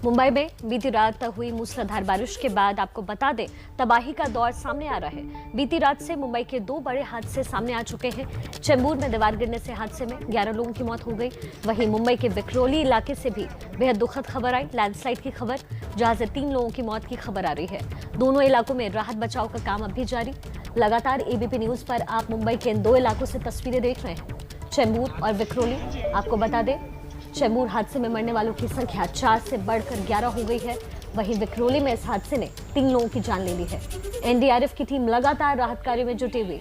मुंबई में बीती रात हुई मूसलाधार बारिश के बाद आपको बता दें तबाही का दौर सामने आ रहा है। बीती रात से मुंबई के 2 बड़े हादसे सामने आ चुके हैं। चेंबूर में दीवार गिरने से हादसे में 11 लोगों की मौत हो गई। वहीं मुंबई के विक्रोली इलाके से भी बेहद दुखद खबर आई, लैंडस्लाइड की खबर, जहां से 3 लोगों की मौत की खबर आ रही है। दोनों इलाकों में राहत बचाव का काम अब भी जारी। लगातार एबीपी न्यूज पर आप मुंबई के इन 2 इलाकों से तस्वीरें देख रहे हैं, चेंबूर और विक्रोली। आपको बता दें चेंबूर हादसे में मरने वालों की संख्या 4 से बढ़कर 11 हो गई है। वहीं विक्रोली में इस हादसे ने 3 लोगों की जान ले ली है। एनडीआरएफ की टीम लगातार राहत कार्य में जुटी हुई।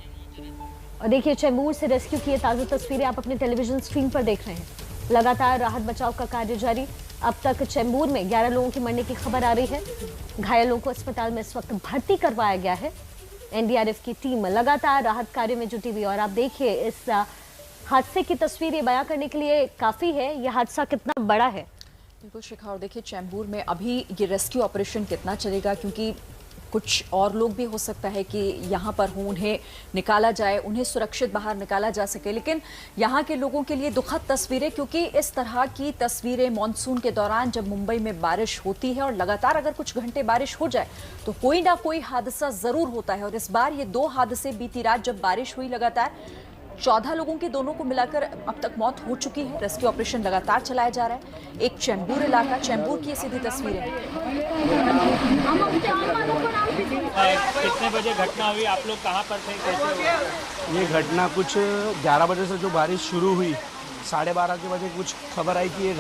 और देखिए चेंबूर से रेस्क्यू की ताजा तस्वीरें आप अपने टेलीविजन स्क्रीन पर देख रहे हैं। लगातार राहत बचाव का कार्य जारी। अब तक चेंबूर में 11 लोगों की मरने की खबर आ रही है। घायलों को अस्पताल में इस वक्त भर्ती करवाया गया है। एनडीआरएफ की टीम लगातार राहत कार्य में जुटी हुई। और आप देखिए इस हादसे की तस्वीर ये बयां करने के लिए काफी है, यह हादसा कितना बड़ा है। बिल्कुल शिखा, और देखिए चेंबूर में अभी ये रेस्क्यू ऑपरेशन कितना चलेगा, क्योंकि कुछ और लोग भी हो सकता है कि यहाँ पर हो, उन्हें निकाला जाए, उन्हें सुरक्षित बाहर निकाला जा सके। लेकिन यहाँ के लोगों के लिए दुखद तस्वीरें, क्योंकि इस तरह की तस्वीरें मॉनसून के दौरान जब मुंबई में बारिश होती है और लगातार अगर कुछ घंटे बारिश हो जाए तो कोई ना कोई हादसा जरूर होता है। और इस बार ये 2 हादसे बीती रात जब बारिश हुई, लगातार 14 लोगों की दोनों को मिलाकर अब तक मौत हो चुकी है। रेस्क्यू ऑपरेशन लगातार चलाया जा रहा है। एक चेंबूर इलाका, चेंबूर की सीधी तस्वीरें। कितने बजे घटना हुई, आप लोग कहाँ पर थे, कैसे हुआ? ये घटना कुछ 11 बजे से जो बारिश शुरू हुई, 12:30 के बजे कुछ खबर आई कि ये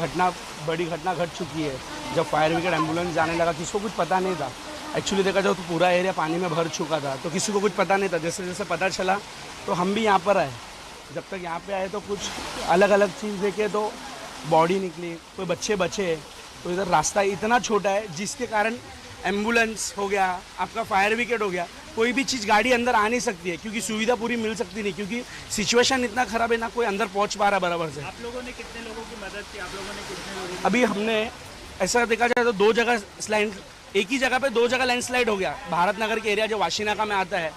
बड़ी घटना घट चुकी है। जब फायर ब्रिगेड एम्बुलेंस जाने लगा, किसी को कुछ पता नहीं था। एक्चुअली देखा जाए तो पूरा एरिया पानी में भर चुका था, तो किसी को कुछ पता नहीं था। जैसे जैसे पता चला तो हम भी यहाँ पर आए। जब तक यहाँ पे आए तो कुछ अलग अलग चीज़ देखे तो बॉडी निकली, कोई बच्चे बचे। तो इधर रास्ता इतना छोटा है जिसके कारण एम्बुलेंस हो गया, आपका फायर ब्रिगेड हो गया, कोई भी चीज़ गाड़ी अंदर आ नहीं सकती है, क्योंकि सुविधा पूरी मिल सकती नहीं, क्योंकि सिचुएशन इतना ख़राब है, ना कोई अंदर पहुँच पा रहा बराबर से। आप लोगों ने कितने लोगों की मदद की, आप लोगों ने कितने लोगों की? अभी हमने ऐसा देखा जाए तो 2 जगह स्लाइड, एक ही जगह पे 2 जगह लैंडस्लाइड हो गया। भारत नगर के एरिया जो वाशीनाका में आता है,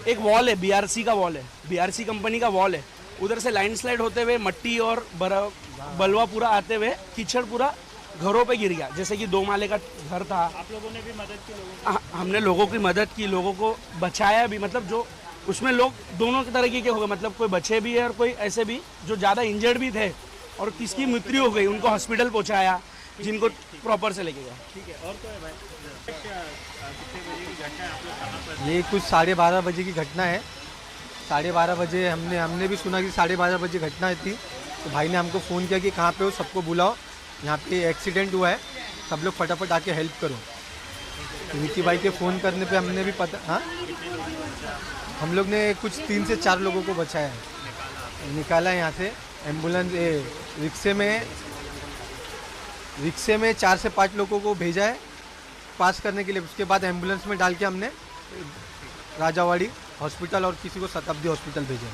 एक वॉल है, बीआरसी का वॉल है, बीआरसी कंपनी का वॉल है। उधर से लैंडस्लाइड होते हुए मट्टी और बलवा पूरा आते हुए कीचड़ पूरा घरों पे गिर गया। जैसे कि 2 माले का घर था। आप लोगों ने भी मदद की लोगों की? हमने लोगों की मदद की, लोगों को बचाया भी। मतलब जो उसमें लोग दोनों तरीके के हो गए, मतलब कोई बचे भी है और कोई ऐसे भी जो ज़्यादा इंजर्ड भी थे, और किसकी मृत्यु हो गई उनको हॉस्पिटल पहुँचाया, जिनको प्रॉपर से लेके गया। ठीक है, और तो है भाई, कितने बजे की घटना है, आप लोग कहाँ पर? ये कुछ 12:30 बजे की घटना है। 12:30 बजे हमने भी सुना कि 12:30 बजे घटना थी। तो भाई ने हमको फ़ोन किया कि कहाँ पे हो, सबको बुलाओ, यहाँ पे एक्सीडेंट हुआ है, सब लोग फटाफट आके हेल्प करो। तो विकी भाई के फ़ोन करने पे हमने भी पता, हाँ, हम लोग ने कुछ 3 से 4 लोगों को बचाया है, निकाला है यहाँ से। एम्बुलेंस रिक्शे में 4 से 5 लोगों को भेजा है पास करने के लिए। उसके बाद एम्बुलेंस में डाल के हमने राजावाड़ी हॉस्पिटल और किसी को शताब्दी हॉस्पिटल भेजा है।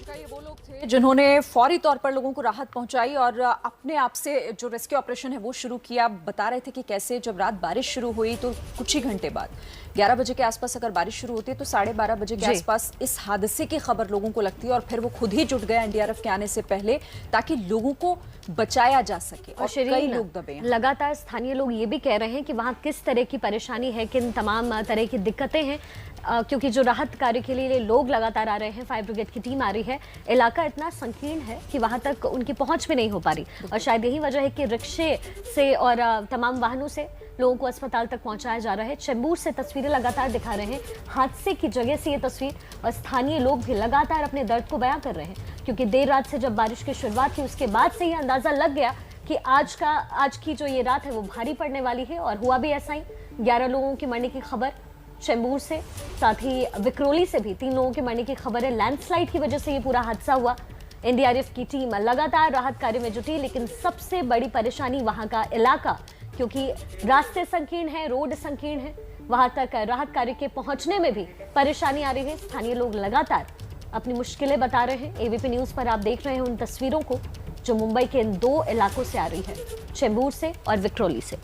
ये वो लोग थे जिन्होंने फौरी तौर पर लोगों को राहत पहुंचाई और अपने आप से जो रेस्क्यू ऑपरेशन है वो शुरू किया। बता रहे थे कि कैसे जब रात बारिश शुरू हुई तो कुछ ही घंटे बाद 11 बजे के आसपास अगर बारिश शुरू होती है तो 12:30 बजे के आसपास इस हादसे की खबर लोगों को लगती है और फिर वो खुद ही जुट गया एनडीआरएफ के आने से पहले, ताकि लोगों को बचाया जा सके। और कई लोग दबे हैं। लगातार स्थानीय लोग ये भी कह रहे हैं कि वहाँ किस तरह की परेशानी है, किन तमाम तरह की दिक्कतें हैं, क्योंकि जो राहत कार्य के लिए लोग लगातार आ रहे हैं, फायर ब्रिगेड की टीम आ रही है, इलाका इतना संकीर्ण है कि वहां तक उनकी पहुंच भी नहीं हो पा रही। और शायद यही वजह है कि रिक्शे से और तमाम वाहनों से लोगों को अस्पताल तक पहुंचाया जा रहा है। चेंबूर से तस्वीरें लगातार दिखा रहे हैं, हादसे की जगह से ये तस्वीर, और स्थानीय लोग भी लगातार अपने दर्द को बयां कर रहे हैं, क्योंकि देर रात से जब बारिश की शुरुआत हुई उसके बाद से ही अंदाजा लग गया कि आज की जो ये रात है वो भारी पड़ने वाली है। और हुआ भी ऐसा ही। 11 लोगों की मरने की खबर चेंबूर से, साथ ही विक्रोली से भी 3 लोगों के मरने की खबर है। लैंडस्लाइड की वजह से ये पूरा हादसा हुआ। एनडीआरएफ की टीम लगातार राहत कार्य में जुटी, लेकिन सबसे बड़ी परेशानी वहां का इलाका, क्योंकि रास्ते संकीर्ण है, रोड संकीर्ण है, वहां तक राहत कार्य के पहुंचने में भी परेशानी आ रही है। स्थानीय लोग लगातार अपनी मुश्किलें बता रहे हैं। एबीपी न्यूज पर आप देख रहे हैं उन तस्वीरों को जो मुंबई के इन 2 इलाकों से आ रही है, चेंबूर से और विक्रोली से।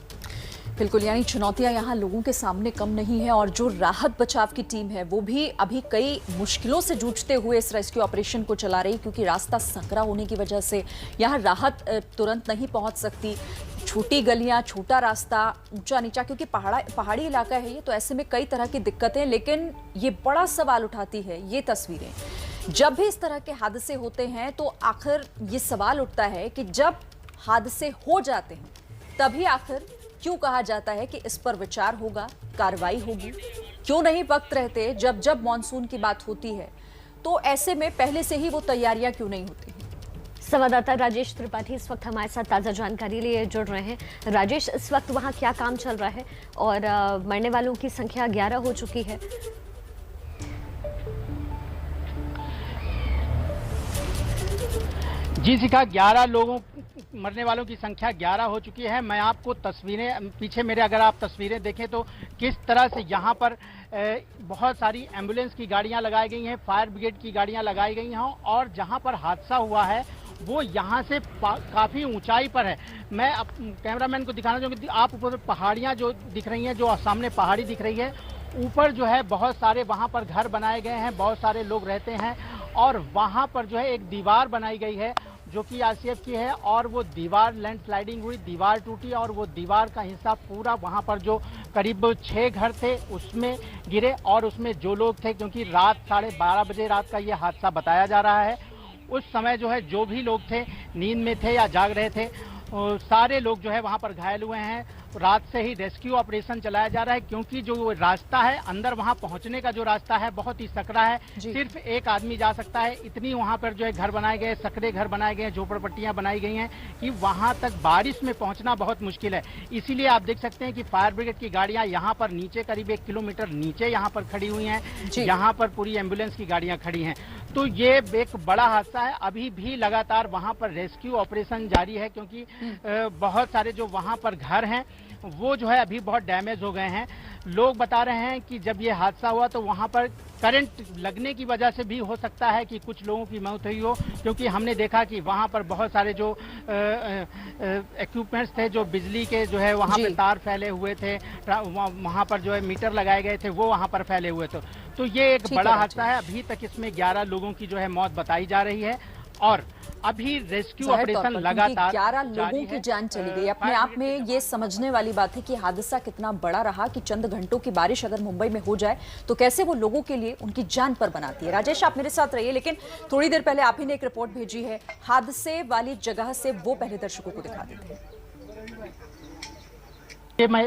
बिल्कुल, यानी चुनौतियां यहाँ लोगों के सामने कम नहीं है और जो राहत बचाव की टीम है वो भी अभी कई मुश्किलों से जूझते हुए इस रेस्क्यू ऑपरेशन को चला रही, क्योंकि रास्ता संकरा होने की वजह से यहाँ राहत तुरंत नहीं पहुंच सकती। छोटी गलियां, छोटा रास्ता, ऊंचा नीचा, क्योंकि पहाड़ी इलाका है ये, तो ऐसे में कई तरह की दिक्कतें। लेकिन ये बड़ा सवाल उठाती है ये तस्वीरें, जब भी इस तरह के हादसे होते हैं तो आखिर ये सवाल उठता है कि जब हादसे हो जाते हैं तभी आखिर क्यों कहा जाता है कि इस पर विचार होगा, कार्रवाई होगी? क्यों नहीं वक्त रहते जब जब मॉनसून की बात होती है, तो ऐसे में पहले से ही वो तैयारियां क्यों नहीं होती हैं? संवाददाता राजेश त्रिपाठी इस वक्त हमारे साथ ताज़ा जानकारी लिए जुड़ रहे हैं। राजेश, इस वक्त वहाँ क्या काम चल रहा है और मरने वालों की संख्या 11 हो चुकी है? जी शिखा, 11 लोगों मरने वालों की संख्या 11 हो चुकी है। मैं आपको तस्वीरें पीछे मेरे अगर आप तस्वीरें देखें तो किस तरह से यहाँ पर बहुत सारी एम्बुलेंस की गाड़ियाँ लगाई गई हैं, फायर ब्रिगेड की गाड़ियाँ लगाई गई हैं और जहाँ पर हादसा हुआ है वो यहाँ से काफ़ी ऊंचाई पर है। मैं कैमरामैन को दिखाना चाहूँगी, आप ऊपर पहाड़ियाँ जो दिख रही हैं, जो सामने पहाड़ी दिख रही है, ऊपर जो है बहुत सारे वहाँ पर घर बनाए गए हैं, बहुत सारे लोग रहते हैं और वहाँ पर जो है एक दीवार बनाई गई है जो कि आरसीएफ की है और वो दीवार लैंडस्लाइडिंग हुई, दीवार टूटी और वो दीवार का हिस्सा पूरा वहाँ पर जो करीब 6 घर थे उसमें गिरे और उसमें जो लोग थे, क्योंकि रात 12:30 बजे रात का ये हादसा बताया जा रहा है, उस समय जो है जो भी लोग थे नींद में थे या जाग रहे थे, सारे लोग जो है वहाँ पर घायल हुए हैं। रात से ही रेस्क्यू ऑपरेशन चलाया जा रहा है, क्योंकि जो रास्ता है अंदर वहाँ पहुँचने का जो रास्ता है बहुत ही सकरा है, सिर्फ एक आदमी जा सकता है। इतनी वहाँ पर जो है घर बनाए गए, सकरे घर बनाए गए, झोपड़पट्टियाँ बनाई गई हैं कि वहाँ तक बारिश में पहुँचना बहुत मुश्किल है। इसीलिए आप देख सकते हैं कि फायर ब्रिगेड की गाड़ियाँ यहाँ पर नीचे करीब 1 किलोमीटर नीचे यहाँ पर खड़ी हुई हैं, यहाँ पर पूरी एम्बुलेंस की गाड़ियाँ खड़ी हैं। तो ये एक बड़ा हादसा है। अभी भी लगातार वहाँ पर रेस्क्यू ऑपरेशन जारी है, क्योंकि बहुत सारे जो वहाँ पर घर हैं वो जो है अभी बहुत डैमेज हो गए हैं। लोग बता रहे हैं कि जब ये हादसा हुआ तो वहाँ पर करंट लगने की वजह से भी हो सकता है कि कुछ लोगों की मौत हुई हो, क्योंकि हमने देखा कि वहाँ पर बहुत सारे जो इक्विपमेंट्स थे, जो बिजली के जो है वहाँ पे तार फैले हुए थे, वहाँ पर जो है मीटर लगाए गए थे वो वहाँ पर फैले हुए थे। तो ये एक बड़ा हादसा है। अभी तक इसमें 11 लोगों की जो है मौत बताई जा रही है और अभी रेस्क्यू ऑपरेशन लगातार 11 लोगों की जान चली गई। अपने आप में ये समझने वाली बात है कि हादसा कितना बड़ा रहा कि चंद घंटों की बारिश अगर मुंबई में हो जाए तो कैसे वो लोगों के लिए उनकी जान पर बनाती है। राजेश, आप मेरे साथ रहिए, लेकिन थोड़ी देर पहले आप ही ने एक रिपोर्ट भेजी है हादसे वाली जगह से, वो पहले दर्शकों को दिखा देते हैं। ये मैं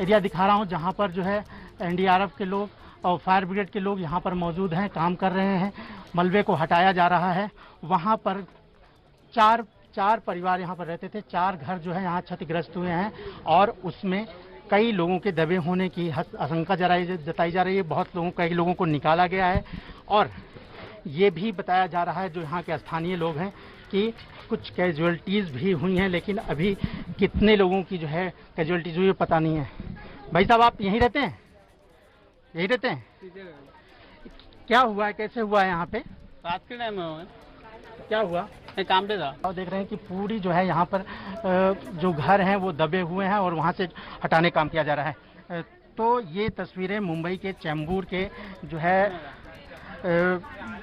एरिया दिखा रहा हूँ जहाँ पर जो है एनडीआरएफ के लोग और फायर ब्रिगेड के लोग यहाँ पर मौजूद हैं, काम कर रहे हैं, मलबे को हटाया जा रहा है। वहाँ पर चार परिवार यहाँ पर रहते थे, 4 घर जो है यहाँ क्षतिग्रस्त हुए हैं और उसमें कई लोगों के दबे होने की आशंका जताई जा रही है। कई लोगों को निकाला गया है और ये भी बताया जा रहा है, जो यहाँ के स्थानीय लोग हैं, कि कुछ कैजुअलिटीज़ भी हुई हैं, लेकिन अभी कितने लोगों की जो है कैजुअलिटीज़ हुई है पता नहीं है। भाई साहब, आप यहीं रहते हैं? यही रहते हैं? क्या हुआ है, कैसे हुआ है यहाँ पे? रात के टाइम में क्या हुआ? मैं काम पे था। और देख रहे हैं कि पूरी जो है यहाँ पर जो घर हैं वो दबे हुए हैं और वहाँ से हटाने काम किया जा रहा है। तो ये तस्वीरें मुंबई के चैम्बूर के जो है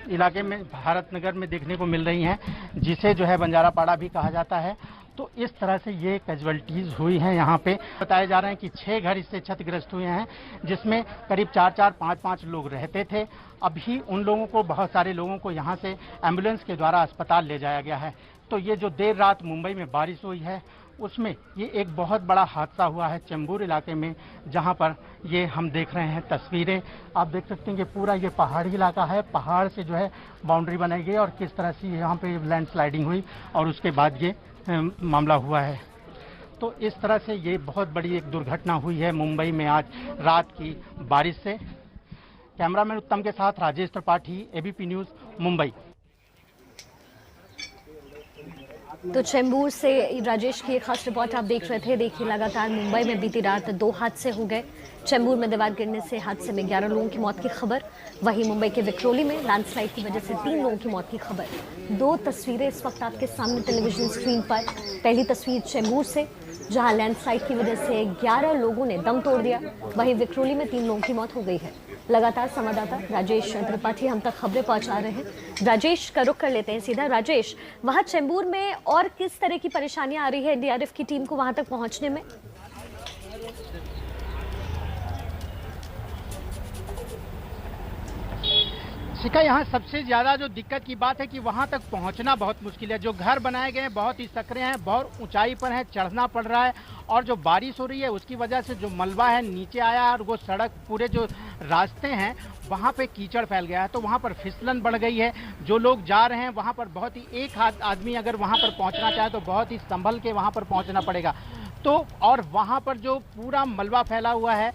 इलाके में भारत नगर में देखने को मिल रही हैं, जिसे जो है बंजारा पाड़ा भी कहा जाता है। तो इस तरह से ये कैजुअलिटीज़ हुई हैं। यहाँ पे बताए जा रहे हैं कि 6 घर इससे क्षतिग्रस्त हुए हैं, जिसमें करीब 4-4, 5-5 लोग रहते थे। अभी उन लोगों को, बहुत सारे लोगों को यहाँ से एम्बुलेंस के द्वारा अस्पताल ले जाया गया है। तो ये जो देर रात मुंबई में बारिश हुई है उसमें ये एक बहुत बड़ा हादसा हुआ है चैम्बूर इलाके में, जहाँ पर ये हम देख रहे हैं तस्वीरें। आप देख सकते हैं कि पूरा ये पहाड़ी इलाका है, पहाड़ से जो है बाउंड्री बनाई गई और किस तरह से यहाँ पे लैंडस्लाइडिंग हुई और उसके बाद ये मामला हुआ है। तो इस तरह से ये बहुत बड़ी एक दुर्घटना हुई है मुंबई में आज रात की बारिश से। कैमरामैन उत्तम के साथ राजेश त्रिपाठी, एबीपी न्यूज़, मुंबई। तो चेंबूर से राजेश की एक खास रिपोर्ट आप देख रहे थे। देखिए, लगातार मुंबई में बीती रात 2 हादसे हो गए। चेंबूर में दीवार गिरने से हादसे में 11 लोगों की मौत की खबर। वहीं मुंबई के विक्रोली में लैंडस्लाइड की वजह से 3 लोगों की मौत की खबर। 2 तस्वीरें इस वक्त आपके सामने टेलीविजन स्क्रीन पर। पहली तस्वीर चेंबूर से, जहां लैंडस्लाइड की वजह से 11 लोगों ने दम तोड़ दिया। वहीं विक्रोली में 3 लोगों की मौत हो गई है। लगातार संवाददाता राजेश त्रिपाठी हम तक खबरें पहुंचा रहे हैं। राजेश का रुख कर लेते हैं सीधा। राजेश, वहां चेंबूर में और किस तरह की परेशानियां आ रही है एनडीआरएफ की टीम को वहां तक पहुंचने में? शिखा, यहाँ सबसे ज़्यादा जो दिक्कत की बात है कि वहाँ तक पहुँचना बहुत मुश्किल है। जो घर बनाए गए हैं बहुत ही सकरे हैं, बहुत ऊंचाई पर हैं, चढ़ना पड़ रहा है। और जो बारिश हो रही है उसकी वजह से जो मलबा है नीचे आया है और वो सड़क, पूरे जो रास्ते हैं वहाँ पे कीचड़ फैल गया है, तो वहाँ पर फिसलन बढ़ गई है। जो लोग जा रहे हैं वहाँ पर बहुत ही, एक आदमी अगर वहाँ पर पहुँचना चाहे तो बहुत ही संभल के वहाँ पर पहुँचना पड़ेगा। तो और वहाँ पर जो पूरा मलबा फैला हुआ है,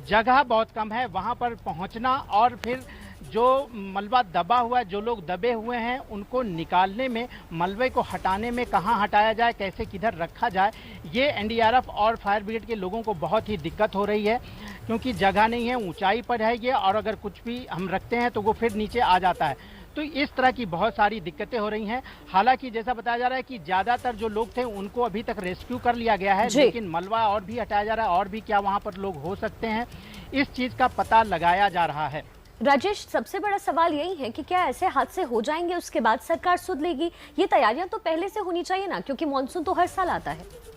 जगह बहुत कम है वहाँ पर पहुँचना, और फिर जो मलबा दबा हुआ है, जो लोग दबे हुए हैं उनको निकालने में, मलबे को हटाने में, कहाँ हटाया जाए, कैसे किधर रखा जाए, ये एनडीआरएफ और फायर ब्रिगेड के लोगों को बहुत ही दिक्कत हो रही है, क्योंकि जगह नहीं है, ऊंचाई पर है ये, और अगर कुछ भी हम रखते हैं तो वो फिर नीचे आ जाता है। तो इस तरह की बहुत सारी दिक्कतें हो रही हैं। हालांकि जैसा बताया जा रहा है कि ज़्यादातर जो लोग थे उनको अभी तक रेस्क्यू कर लिया गया है, लेकिन मलबा और भी हटाया जा रहा है, और भी क्या वहाँ पर लोग हो सकते हैं, इस चीज़ का पता लगाया जा रहा है। राजेश, सबसे बड़ा सवाल यही है कि क्या ऐसे हादसे हो जाएंगे उसके बाद सरकार सुध लेगी? ये तैयारियां तो पहले से होनी चाहिए ना, क्योंकि मॉनसून तो हर साल आता है।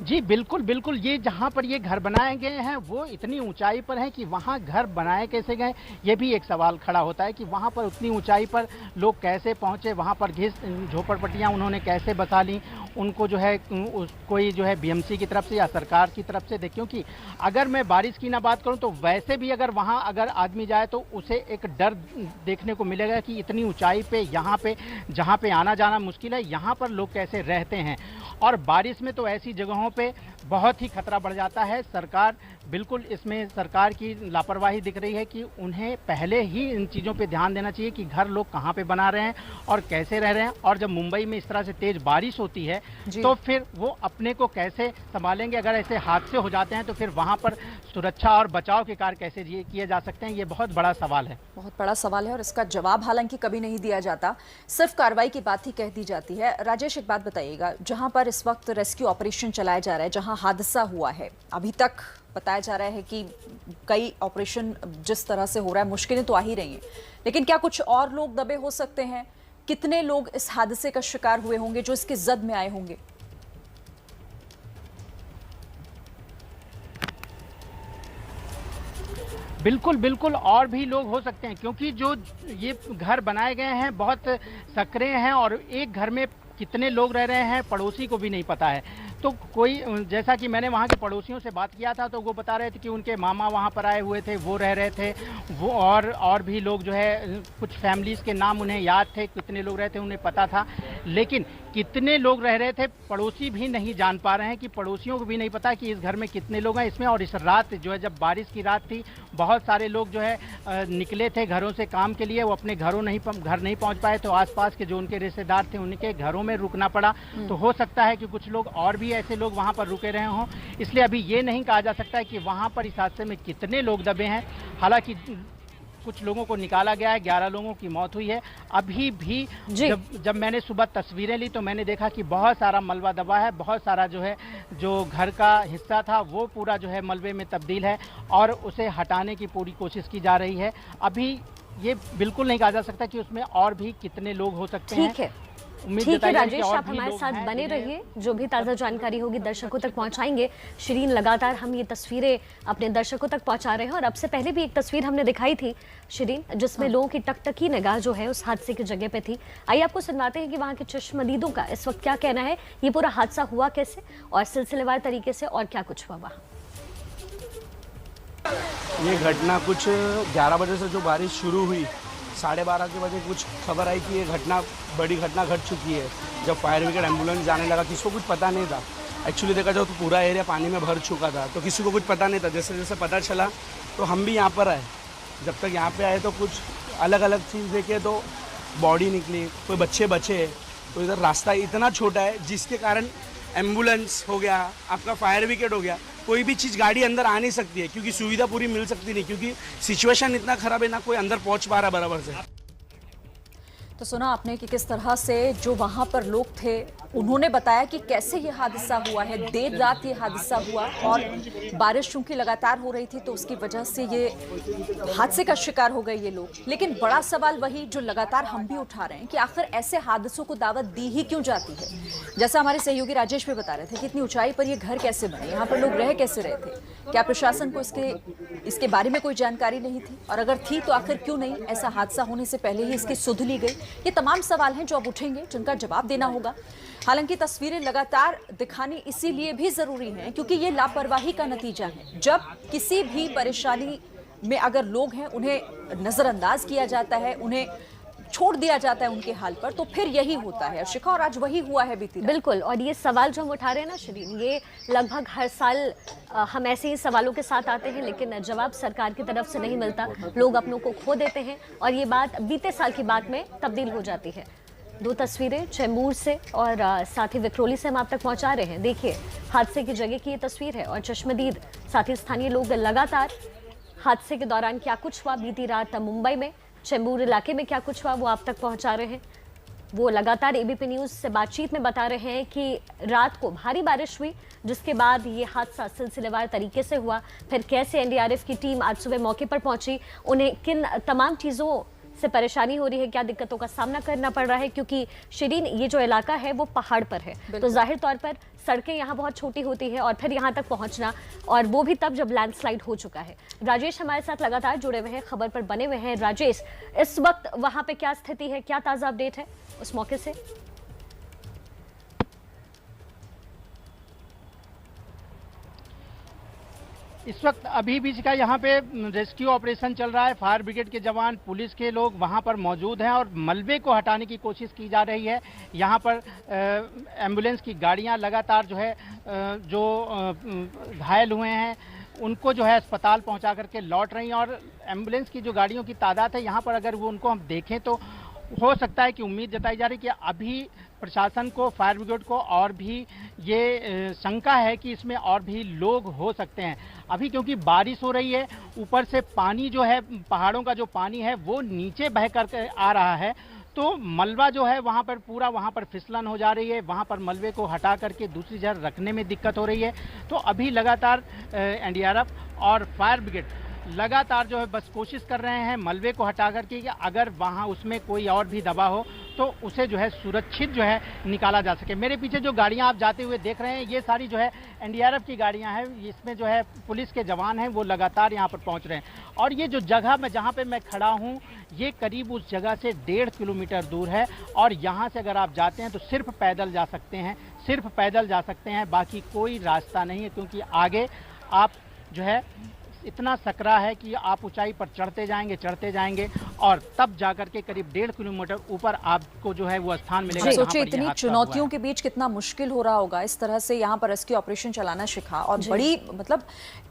जी बिल्कुल बिल्कुल, ये जहाँ पर ये घर बनाए गए हैं वो इतनी ऊंचाई पर है कि वहाँ घर बनाए कैसे गए, ये भी एक सवाल खड़ा होता है कि वहाँ पर उतनी ऊंचाई पर लोग कैसे पहुँचे, वहाँ पर झोपड़पट्टियाँ उन्होंने कैसे बसा ली, उनको जो है कोई जो है बीएमसी की तरफ से या सरकार की तरफ से दे। क्योंकि अगर मैं बारिश की ना बात करूँ तो वैसे भी अगर वहाँ अगर आदमी जाए तो उसे एक डर देखने को मिलेगा कि इतनी ऊंचाई पे, यहाँ पे जहाँ पे आना जाना मुश्किल है, यहाँ पर लोग कैसे रहते हैं। और बारिश में तो ऐसी जगहों पे बहुत ही खतरा बढ़ जाता है। सरकार बिल्कुल, इसमें सरकार की लापरवाही दिख रही है कि उन्हें पहले ही इन चीज़ों पे ध्यान देना चाहिए कि घर लोग कहाँ पे बना रहे हैं और कैसे रह रहे हैं, और जब मुंबई में इस तरह से तेज बारिश होती है तो फिर वो अपने को कैसे संभालेंगे। अगर ऐसे हादसे हो जाते हैं तो फिर वहाँ पर सुरक्षा और बचाव के कार्य कैसे किए जा सकते हैं, ये बहुत बड़ा सवाल है। बहुत बड़ा सवाल है और इसका जवाब हालांकि कभी नहीं दिया जाता, सिर्फ कार्रवाई की बात ही कह दी जाती है। राजेश, एक बात बताइएगा, जहां पर इस वक्त रेस्क्यू ऑपरेशन चलाया जा रहा है, जहां हादसा हुआ है, अभी तक बताया जा रहा है कि कई ऑपरेशन जिस तरह से हो रहा है मुश्किलें तो आ ही रही हैं, लेकिन क्या कुछ और लोग दबे हो सकते हैं? कितने लोग इस हादसे का शिकार हुए होंगे जो इसके जद में आए होंगे? बिल्कुल बिल्कुल, और भी लोग हो सकते हैं, क्योंकि जो ये घर बनाए गए हैं बहुत सकरे हैं और एक घर में कितने लोग रह रहे हैं पड़ोसी को भी नहीं पता है। तो कोई, जैसा कि मैंने वहाँ के पड़ोसियों से बात किया था तो वो बता रहे थे कि उनके मामा वहाँ पर आए हुए थे, वो रह रहे थे, वो और भी लोग जो है, कुछ फैमिलीज़ के नाम उन्हें याद थे, कितने लोग रहते उन्हें पता था, लेकिन कितने लोग रह रहे थे पड़ोसी भी नहीं जान पा रहे हैं, कि पड़ोसियों को भी नहीं पता कि इस घर में कितने लोग हैं इसमें। और इस रात जो है, जब बारिश की रात थी, बहुत सारे लोग जो है निकले थे घरों से काम के लिए, वो अपने घर नहीं पहुँच पाए, तो आसपास के जो उनके रिश्तेदार थे उनके घरों में रुकना पड़ा। तो हो सकता है कि कुछ लोग और भी ऐसे लोग वहाँ पर रुके रहे हों, इसलिए अभी ये नहीं कहा जा सकता है कि वहाँ पर इस हादसे में कितने लोग दबे हैं। हालांकि कुछ लोगों को निकाला गया है, 11 लोगों की मौत हुई है। अभी भी जब मैंने सुबह तस्वीरें ली तो मैंने देखा कि बहुत सारा मलबा दबा है, बहुत सारा जो है, जो घर का हिस्सा था वो पूरा जो है मलबे में तब्दील है और उसे हटाने की पूरी कोशिश की जा रही है। अभी ये बिल्कुल नहीं कहा जा सकता कि उसमें और भी कितने लोग हो सकते हैं। ठीक है राजेश, आप हमारे साथ बने रहिए, जो भी ताज़ा जानकारी होगी दर्शकों तक पहुंचाएंगे। शिरीन, लगातार हम ये तस्वीरें अपने दर्शकों तक पहुंचा रहे हैं और अब से पहले भी एक तस्वीर हमने दिखाई थी शिरीन, जिसमें लोगों की टकटकी निगाह जो है उस हादसे की जगह पे थी। आइए आपको सुनवाते हैं कि वहाँ के चश्मदीदों का इस वक्त क्या कहना है, ये पूरा हादसा हुआ कैसे और सिलसिलेवार तरीके से, और क्या कुछ हुआ वहाँ। ये घटना कुछ 11 बजे से जो बारिश शुरू हुई, 12:30 के बजे कुछ खबर आई कि ये बड़ी घटना घट चुकी है। जब फायर ब्रिगेड एम्बुलेंस जाने लगा, किसी को कुछ पता नहीं था। एक्चुअली देखा जाए तो पूरा एरिया पानी में भर चुका था, तो किसी को कुछ पता नहीं था। जैसे जैसे पता चला तो हम भी यहाँ पर आए, जब तक यहाँ पे आए तो कुछ अलग अलग चीज़ देखे तो बॉडी निकली, कोई बच्चे बचे, तो इधर रास्ता इतना छोटा है जिसके कारण एम्बुलेंस हो गया, आपका फायर ब्रिगेड हो गया, कोई भी चीज़ गाड़ी अंदर आ नहीं सकती है क्योंकि सुविधा पूरी मिल सकती नहीं, क्योंकि सिचुएशन इतना ख़राब है, ना कोई अंदर पहुँच पा रहा बराबर से। तो सुना आपने कि किस तरह से जो वहां पर लोग थे उन्होंने बताया कि कैसे ये हादसा हुआ है। देर रात ये हादसा हुआ और बारिश चूंकि लगातार हो रही थी तो उसकी वजह से ये हादसे का शिकार हो गए ये लोग। लेकिन बड़ा सवाल वही जो लगातार हम भी उठा रहे हैं कि आखिर ऐसे हादसों को दावत दी ही क्यों जाती है। जैसा हमारे सहयोगी राजेश भी बता रहे थे कि इतनी ऊंचाई पर ये घर कैसे बने, यहाँ पर लोग रह कैसे रहे थे, क्या प्रशासन को इसके बारे में कोई जानकारी नहीं थी, और अगर थी तो आखिर क्यों नहीं ऐसा हादसा होने से पहले ही इसकी सुध ली गई। ये तमाम सवाल हैं जो अब उठेंगे, जिनका जवाब देना होगा। हालांकि तस्वीरें लगातार दिखानी इसीलिए भी जरूरी हैं क्योंकि ये लापरवाही का नतीजा है। जब किसी भी परेशानी में अगर लोग हैं उन्हें नजरअंदाज किया जाता है, उन्हें छोड़ दिया जाता है उनके हाल पर, तो फिर यही होता है। शिखा, और आज वही हुआ है बीती रात। बिल्कुल, और ये सवाल जो हम उठा रहे हैं ना शिरीन, ये लगभग हर साल हम ऐसे ही सवालों के साथ आते हैं लेकिन जवाब सरकार की तरफ से नहीं मिलता, लोग अपनों को खो देते हैं और ये बात बीते साल की बात में तब्दील हो जाती है। दो तस्वीरें चेंबूर से और साथ ही विक्रोली से हम आप तक पहुंचा रहे हैं। देखिए, हादसे की जगह की ये तस्वीर है और चश्मदीद साथ ही स्थानीय लोग लगातार हादसे के दौरान क्या कुछ हुआ बीती रात मुंबई में, चेंबूर इलाके में क्या कुछ हुआ वो आप तक पहुंचा रहे हैं। वो लगातार एबीपी न्यूज़ से बातचीत में बता रहे हैं कि रात को भारी बारिश हुई जिसके बाद ये हादसा सिलसिलेवार तरीके से हुआ। फिर कैसे एनडीआरएफ की टीम आज सुबह मौके पर पहुंची, उन्हें किन तमाम चीज़ों से परेशानी हो रही है, क्या दिक्कतों का सामना करना पड़ रहा है, क्योंकि शिरीन ये जो इलाका है वो पहाड़ पर है तो जाहिर तौर पर सड़कें यहाँ बहुत छोटी होती है और फिर यहाँ तक पहुँचना, और वो भी तब जब लैंडस्लाइड हो चुका है। राजेश हमारे साथ लगातार जुड़े हुए हैं, खबर पर बने हुए हैं। राजेश, इस वक्त वहाँ पे क्या स्थिति है, क्या ताज़ा अपडेट है उस मौके से? इस वक्त अभी भी का यहाँ पे रेस्क्यू ऑपरेशन चल रहा है। फायर ब्रिगेड के जवान, पुलिस के लोग वहाँ पर मौजूद हैं और मलबे को हटाने की कोशिश की जा रही है। यहाँ पर एम्बुलेंस की गाड़ियाँ लगातार जो है जो घायल हुए हैं उनको जो है अस्पताल पहुँचा करके लौट रही हैं, और एम्बुलेंस की जो गाड़ियों की तादाद है यहाँ पर अगर वो उनको हम देखें तो हो सकता है कि उम्मीद जताई जा रही है कि अभी प्रशासन को, फायर ब्रिगेड को और भी ये शंका है कि इसमें और भी लोग हो सकते हैं। अभी क्योंकि बारिश हो रही है, ऊपर से पानी जो है, पहाड़ों का जो पानी है वो नीचे बह कर आ रहा है, तो मलबा जो है वहाँ पर पूरा वहाँ पर फिसलन हो जा रही है। वहाँ पर मलबे को हटा करके दूसरी जगह रखने में दिक्कत हो रही है। तो अभी लगातार एनडीआरएफ और फायर ब्रिगेड लगातार जो है बस कोशिश कर रहे हैं मलबे को हटा करके, अगर वहाँ उसमें कोई और भी दबा हो तो उसे जो है सुरक्षित जो है निकाला जा सके। मेरे पीछे जो गाड़ियाँ आप जाते हुए देख रहे हैं ये सारी जो है एनडीआरएफ की गाड़ियाँ हैं, इसमें जो है पुलिस के जवान हैं वो लगातार यहाँ पर पहुँच रहे हैं। और ये जो जगह मैं जहाँ पे मैं खड़ा हूँ ये करीब उस जगह से 1.5 किलोमीटर दूर है, और यहाँ से अगर आप जाते हैं तो सिर्फ पैदल जा सकते हैं, सिर्फ पैदल जा सकते हैं, बाकी कोई रास्ता नहीं है, क्योंकि आगे आप जो है इतना सकरा है कि आप ऊंचाई पर चढ़ते जाएंगे और तब जाकर के करीब 1.5 किलोमीटर ऊपर आपको जो है वो स्थान मिलेगा। सोचिए इतनी चुनौतियों के बीच कितना मुश्किल हो रहा होगा इस तरह से यहाँ पर रेस्क्यू ऑपरेशन चलाना। शिखा, और बड़ी मतलब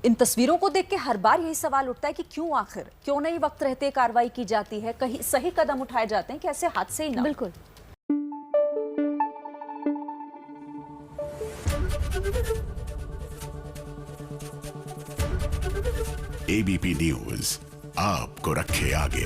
इन तस्वीरों को देख के हर बार यही सवाल उठता है कि क्यों, आखिर क्यों नहीं वक्त रहते कार्रवाई की जाती है, कहीं सही कदम उठाए जाते हैं कि ऐसे हादसे ही ना। बिल्कुल। एबीपी न्यूज आपको रखे आगे।